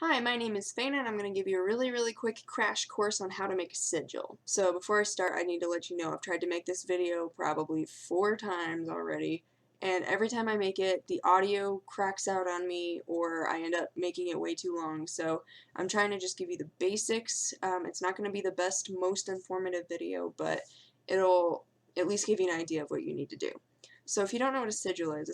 Hi, my name is Fana and I'm going to give you a really quick crash course on how to make a sigil. So before I start, I need to let you know I've tried to make this video probably 4 times already, and every time I make it, the audio cracks out on me or I end up making it way too long. So I'm trying to just give you the basics. It's not going to be the best, most informative video, but it'll at least give you an idea of what you need to do. So if you don't know what a sigil is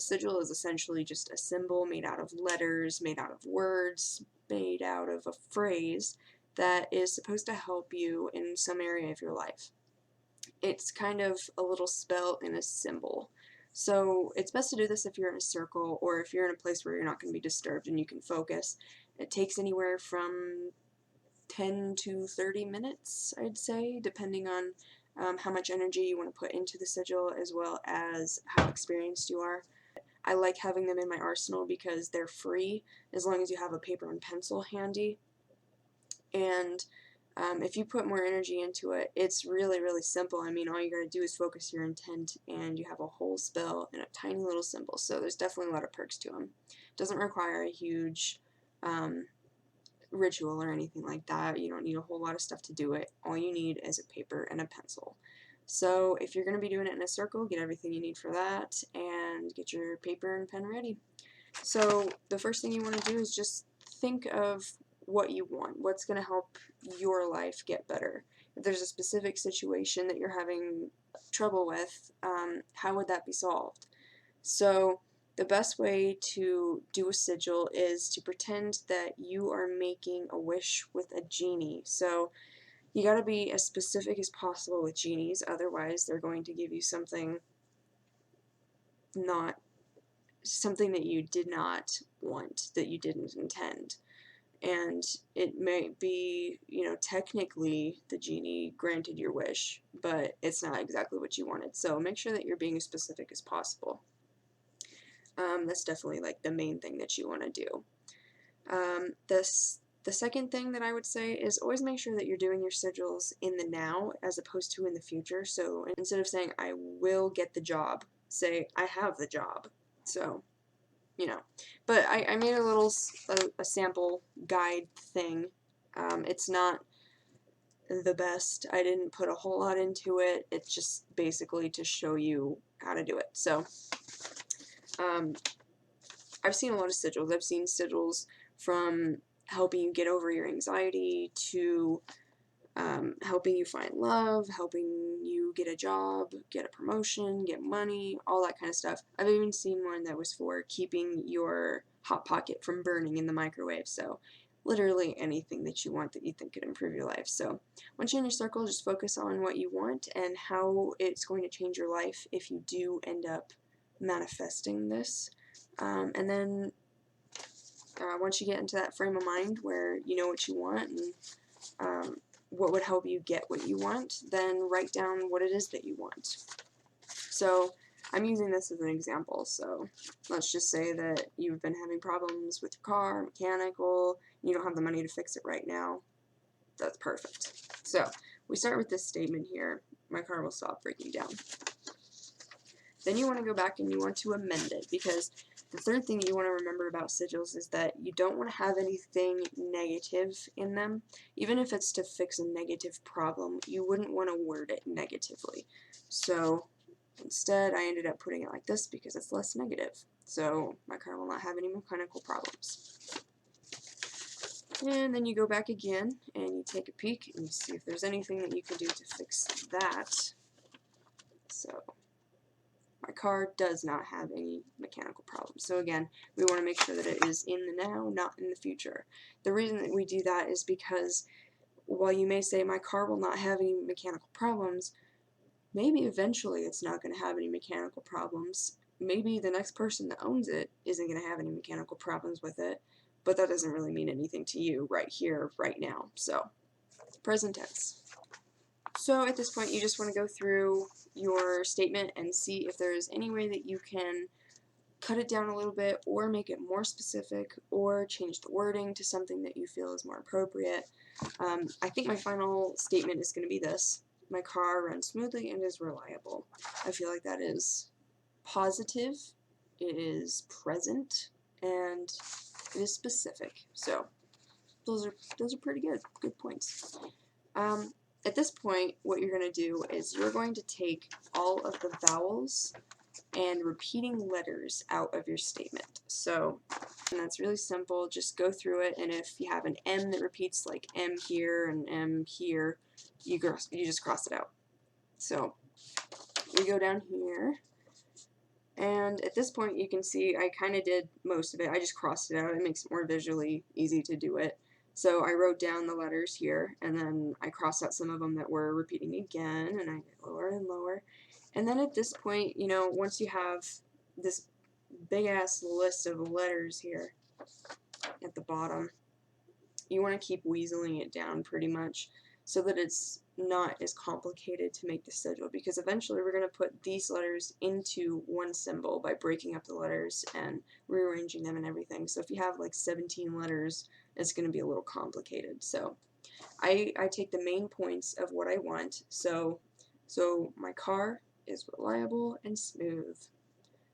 essentially just a symbol made out of letters, made out of words, made out of a phrase that is supposed to help you in some area of your life. It's kind of a little spell in a symbol. So it's best to do this if you're in a circle or if you're in a place where you're not going to be disturbed and you can focus. It takes anywhere from 10 to 30 minutes, I'd say, depending on how much energy you want to put into the sigil as well as how experienced you are. I like having them in my arsenal because they're free as long as you have a paper and pencil handy. And if you put more energy into it, it's really simple. I mean, all you gotta do is focus your intent and you have a whole spell and a tiny little symbol. So there's definitely a lot of perks to them. Doesn't require a huge ritual or anything like that. You don't need a whole lot of stuff to do it. All you need is a paper and a pencil. So if you're going to be doing it in a circle, get everything you need for that and get your paper and pen ready. So the first thing you want to do is just think of what you want. What's going to help your life get better? If there's a specific situation that you're having trouble with, how would that be solved? So the best way to do a sigil is to pretend that you are making a wish with a genie. So you gotta be as specific as possible with genies, otherwise they're going to give you something that you did not want, that you didn't intend. And it may be, technically the genie granted your wish, but it's not exactly what you wanted. So make sure that you're being as specific as possible. That's definitely like the main thing that you want to do. The second thing that I would say is always make sure that you're doing your sigils in the now as opposed to in the future. So instead of saying I will get the job, say I have the job. So, but I made a sample guide thing. It's not the best. I didn't put a whole lot into it. It's just basically to show you how to do it. So, I've seen a lot of sigils. I've seen sigils from helping you get over your anxiety to helping you find love, helping you get a job, get a promotion, get money, all that kind of stuff. I've even seen one that was for keeping your Hot Pocket from burning in the microwave. So literally anything that you want that you think could improve your life. So once you're in your circle, just focus on what you want and how it's going to change your life if you do end up manifesting this. And then once you get into that frame of mind where you know what you want and what would help you get what you want, then write down what it is that you want. So I'm using this as an example. So let's just say that you've been having problems with your car, mechanical, you don't have the money to fix it right now. That's perfect. So we start with this statement here: my car will stop breaking down. Then you want to go back and you want to amend it, because the third thing that you want to remember about sigils is that you don't want to have anything negative in them. Even if it's to fix a negative problem, you wouldn't want to word it negatively. So instead, I ended up putting it like this because it's less negative. So my car will not have any mechanical problems. And then you go back again and you take a peek and you see if there's anything that you can do to fix that. So my car does not have any mechanical problems. So again, we want to make sure that it is in the now, not in the future. The reason that we do that is because while you may say my car will not have any mechanical problems, maybe eventually it's not going to have any mechanical problems. Maybe the next person that owns it isn't going to have any mechanical problems with it, but that doesn't really mean anything to you right here, right now. So, present tense. So at this point, you just want to go through your statement and see if there's any way that you can cut it down a little bit or make it more specific or change the wording to something that you feel is more appropriate. I think my final statement is going to be this: my car runs smoothly and is reliable. I feel like that is positive, it is present, and it is specific. So those are pretty good points. At this point, what you're going to do is you're going to take all of the vowels and repeating letters out of your statement. So, and that's really simple. Just go through it, and if you have an M that repeats, like M here and M here, you just cross it out. So we go down here, and at this point you can see I kind of did most of it. I just crossed it out. It makes it more visually easy to do it. So I wrote down the letters here, and then I crossed out some of them that were repeating again, and I get lower and lower. And then at this point, you know, once you have this big-ass list of letters here at the bottom, you want to keep weaseling it down pretty much so that it's not as complicated to make the sigil, because eventually we're going to put these letters into one symbol by breaking up the letters and rearranging them and everything. So if you have like 17 letters, it's going to be a little complicated. So I take the main points of what I want. So my car is reliable and smooth.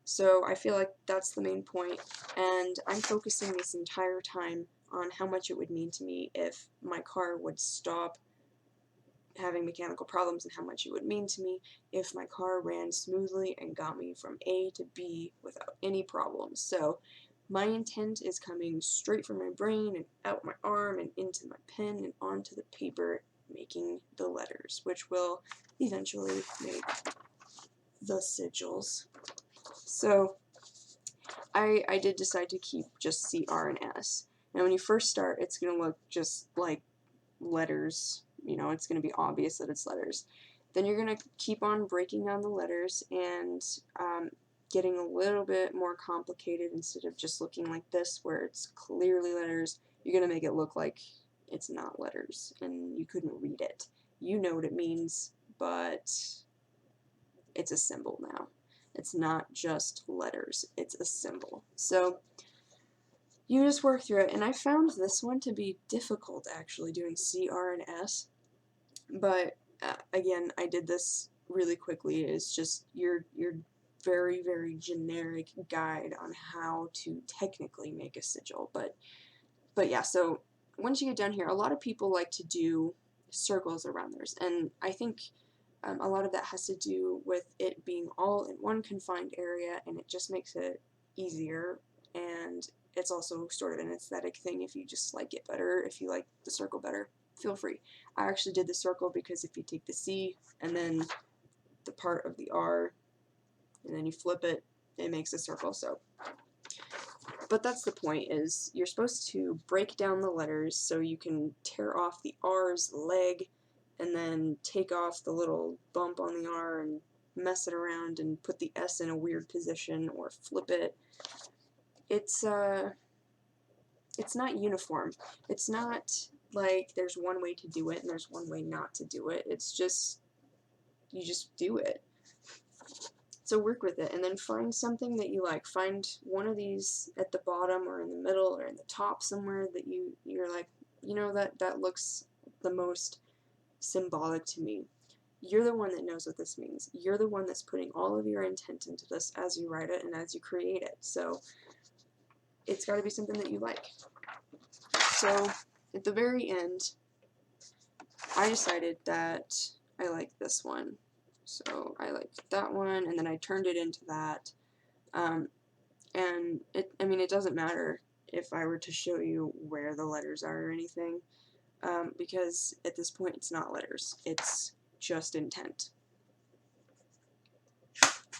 So I feel like that's the main point, and I'm focusing this entire time on how much it would mean to me if my car would stop having mechanical problems, and how much it would mean to me if my car ran smoothly and got me from A to B without any problems. So my intent is coming straight from my brain and out my arm and into my pen and onto the paper, making the letters, which will eventually make the sigils. So I did decide to keep just C, R, and S. Now when you first start, it's going to look just like letters. You know, it's going to be obvious that it's letters. Then you're going to keep on breaking down the letters and getting a little bit more complicated. Instead of just looking like this where it's clearly letters, you're going to make it look like it's not letters and you couldn't read it. You know what it means, but it's a symbol now. It's not just letters, it's a symbol. So you just work through it, and I found this one to be difficult, actually, doing C, R, and S. But again, I did this really quickly. It's just your very, very generic guide on how to technically make a sigil. But yeah, so once you get done here, a lot of people like to do circles around theirs, and I think a lot of that has to do with it being all in one confined area, and it just makes it easier, and it's also sort of an aesthetic thing. If you just like it better, if you like the circle better, feel free. I actually did the circle because if you take the C and then the part of the R and then you flip it, it makes a circle. So, but that's the point, is you're supposed to break down the letters so you can tear off the R's leg and then take off the little bump on the R and mess it around and put the S in a weird position or flip it. It's not uniform. It's not like there's one way to do it and there's one way not to do it. It's just, you just do it. So work with it, and then find something that you like. Find one of these at the bottom or in the middle or in the top somewhere that you're like, you know, that looks the most symbolic to me. You're the one that knows what this means. You're the one that's putting all of your intent into this as you write it and as you create it. So it's got to be something that you like. So at the very end, I decided that I like this one. So I liked that one, and then I turned it into that. And it doesn't matter if I were to show you where the letters are or anything, because at this point it's not letters, it's just intent.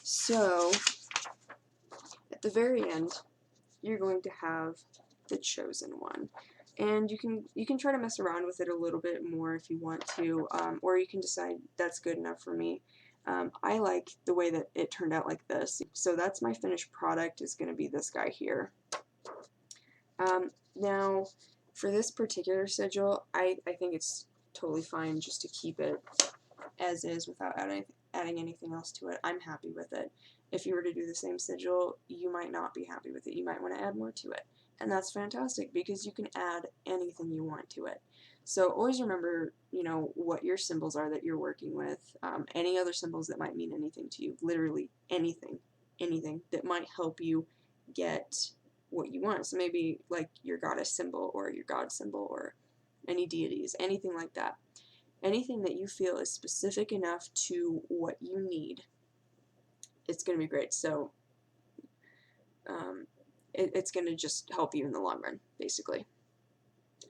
So at the very end, you're going to have the chosen one, and you can try to mess around with it a little bit more if you want to, or you can decide that's good enough for me. I like the way that it turned out like this, so that's my finished product, is going to be this guy here. Now for this particular sigil, I think it's totally fine just to keep it as is without adding anything else to it. I'm happy with it. If you were to do the same sigil, you might not be happy with it. You might want to add more to it. And that's fantastic, because you can add anything you want to it. So always remember, you know, what your symbols are that you're working with. Any other symbols that might mean anything to you. Literally anything that might help you get what you want. So maybe like your goddess symbol or your god symbol or any deities, anything like that. Anything that you feel is specific enough to what you need, it's going to be great. So it's going to just help you in the long run, basically.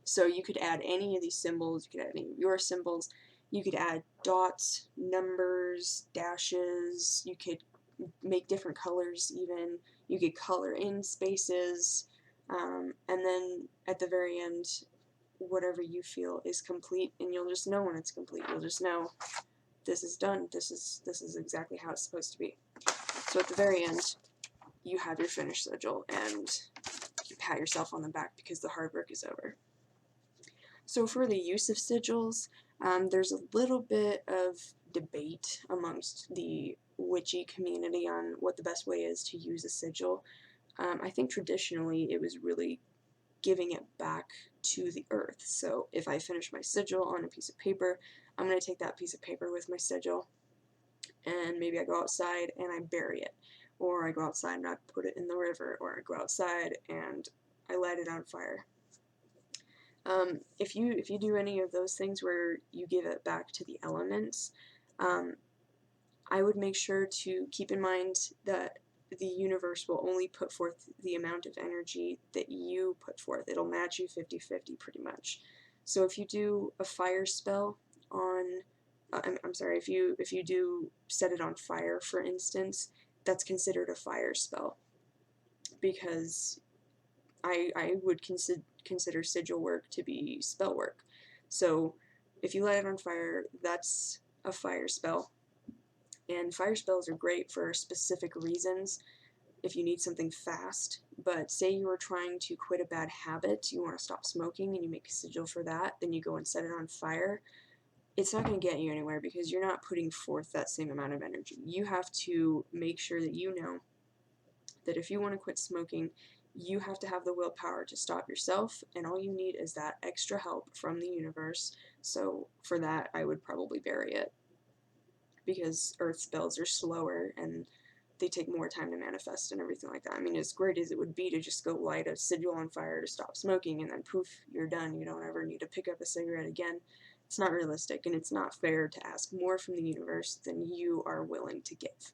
So you could add any of these symbols, you could add any of your symbols, you could add dots, numbers, dashes, you could make different colors even, you could color in spaces, and then at the very end, whatever you feel is complete, and you'll just know when it's complete. You'll just know this is done, this is exactly how it's supposed to be. So at the very end, you have your finished sigil, and you pat yourself on the back because the hard work is over. So for the use of sigils, there's a little bit of debate amongst the witchy community on what the best way is to use a sigil. I think traditionally it was really giving it back to the earth. So if I finish my sigil on a piece of paper, I'm going to take that piece of paper with my sigil, and maybe I go outside and I bury it, or I go outside and I put it in the river, or I go outside and I light it on fire. If you do any of those things where you give it back to the elements, I would make sure to keep in mind that the universe will only put forth the amount of energy that you put forth. It'll match you 50-50 pretty much. So if you do a fire spell on, I'm sorry, if you do set it on fire, for instance, that's considered a fire spell, because I would consider sigil work to be spell work. So if you light it on fire, that's a fire spell. And fire spells are great for specific reasons if you need something fast. But say you were trying to quit a bad habit, you want to stop smoking, and you make a sigil for that, then you go and set it on fire. It's not going to get you anywhere because you're not putting forth that same amount of energy. You have to make sure that you know that if you want to quit smoking, you have to have the willpower to stop yourself, and all you need is that extra help from the universe. So for that, I would probably bury it, because earth spells are slower and they take more time to manifest and everything like that. I mean, as great as it would be to just go light a sigil on fire to stop smoking and then poof, you're done. You don't ever need to pick up a cigarette again. It's not realistic, and it's not fair to ask more from the universe than you are willing to give.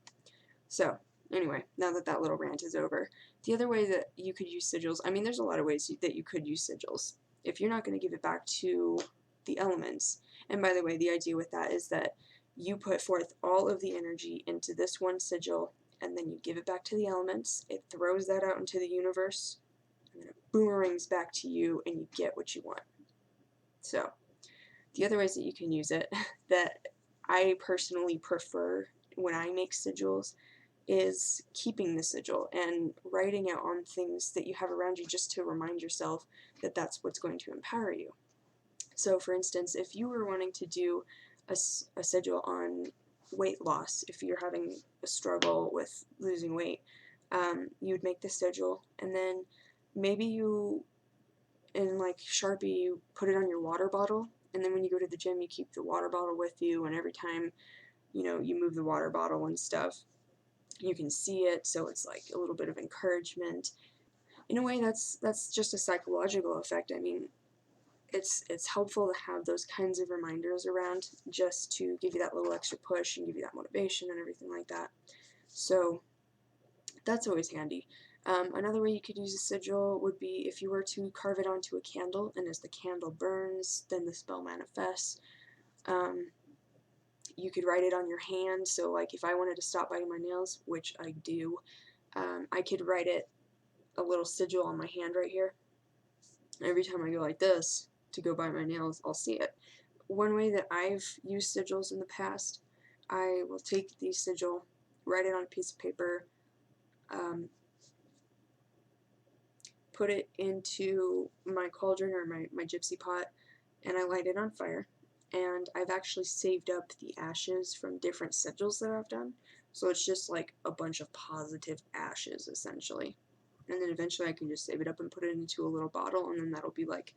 So anyway, now that that little rant is over, the other way that you could use sigils, I mean, there's a lot of ways that you could use sigils. If you're not going to give it back to the elements, and by the way, the idea with that is that you put forth all of the energy into this one sigil, and then you give it back to the elements, it throws that out into the universe, and then it boomerangs back to you, and you get what you want. So, the other ways that you can use it, that I personally prefer when I make sigils, is keeping the sigil and writing out on things that you have around you just to remind yourself that that's what's going to empower you. So for instance, if you were wanting to do a sigil on weight loss, if you're having a struggle with losing weight, you would make the sigil, and then maybe you, in like Sharpie, you put it on your water bottle, and then when you go to the gym, you keep the water bottle with you, and every time, you know, you move the water bottle and stuff, you can see it, so it's like a little bit of encouragement. In a way, that's just a psychological effect. I mean, it's helpful to have those kinds of reminders around, just to give you that little extra push and give you that motivation and everything like that. So that's always handy. Another way you could use a sigil would be if you were to carve it onto a candle, and as the candle burns, then the spell manifests. You could write it on your hand, so like if I wanted to stop biting my nails, which I do, I could write it, a little sigil on my hand right here. Every time I go like this to go bite my nails, I'll see it. One way that I've used sigils in the past, I will take the sigil, write it on a piece of paper, put it into my cauldron or my gypsy pot, and I light it on fire. And I've actually saved up the ashes from different sigils that I've done, so it's just like a bunch of positive ashes essentially. And then eventually I can just save it up and put it into a little bottle, and then that'll be like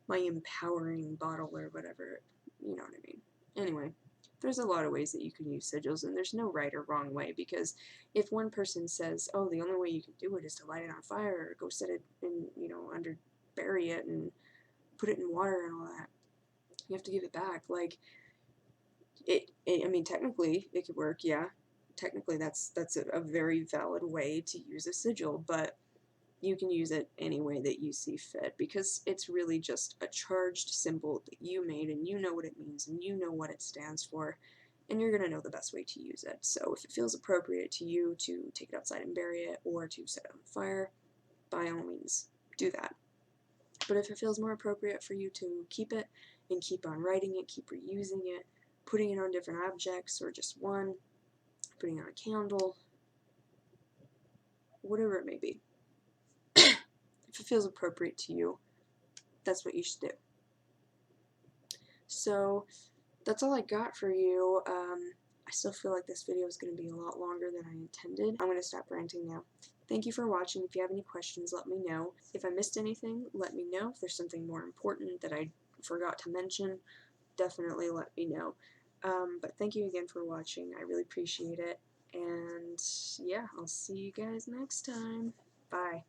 my empowering bottle or whatever, you know what I mean. Anyway, there's a lot of ways that you can use sigils, and there's no right or wrong way, because if one person says, oh, the only way you can do it is to light it on fire or go set it in, bury it and put it in water and all that, you have to give it back. Like, I mean, technically it could work, yeah. Technically that's a very valid way to use a sigil, but you can use it any way that you see fit, because it's really just a charged symbol that you made, and you know what it means, and you know what it stands for, and you're going to know the best way to use it. So if it feels appropriate to you to take it outside and bury it, or to set it on fire, by all means, do that. But if it feels more appropriate for you to keep it, and keep on writing it, keep reusing it, putting it on different objects, or just one, putting it on a candle, whatever it may be, if it feels appropriate to you, that's what you should do. So that's all I got for you. I still feel like this video is going to be a lot longer than I intended. I'm going to stop ranting now. Thank you for watching. If you have any questions, let me know. If I missed anything, let me know. If there's something more important that I forgot to mention, definitely let me know. But thank you again for watching. I really appreciate it. And yeah, I'll see you guys next time. Bye.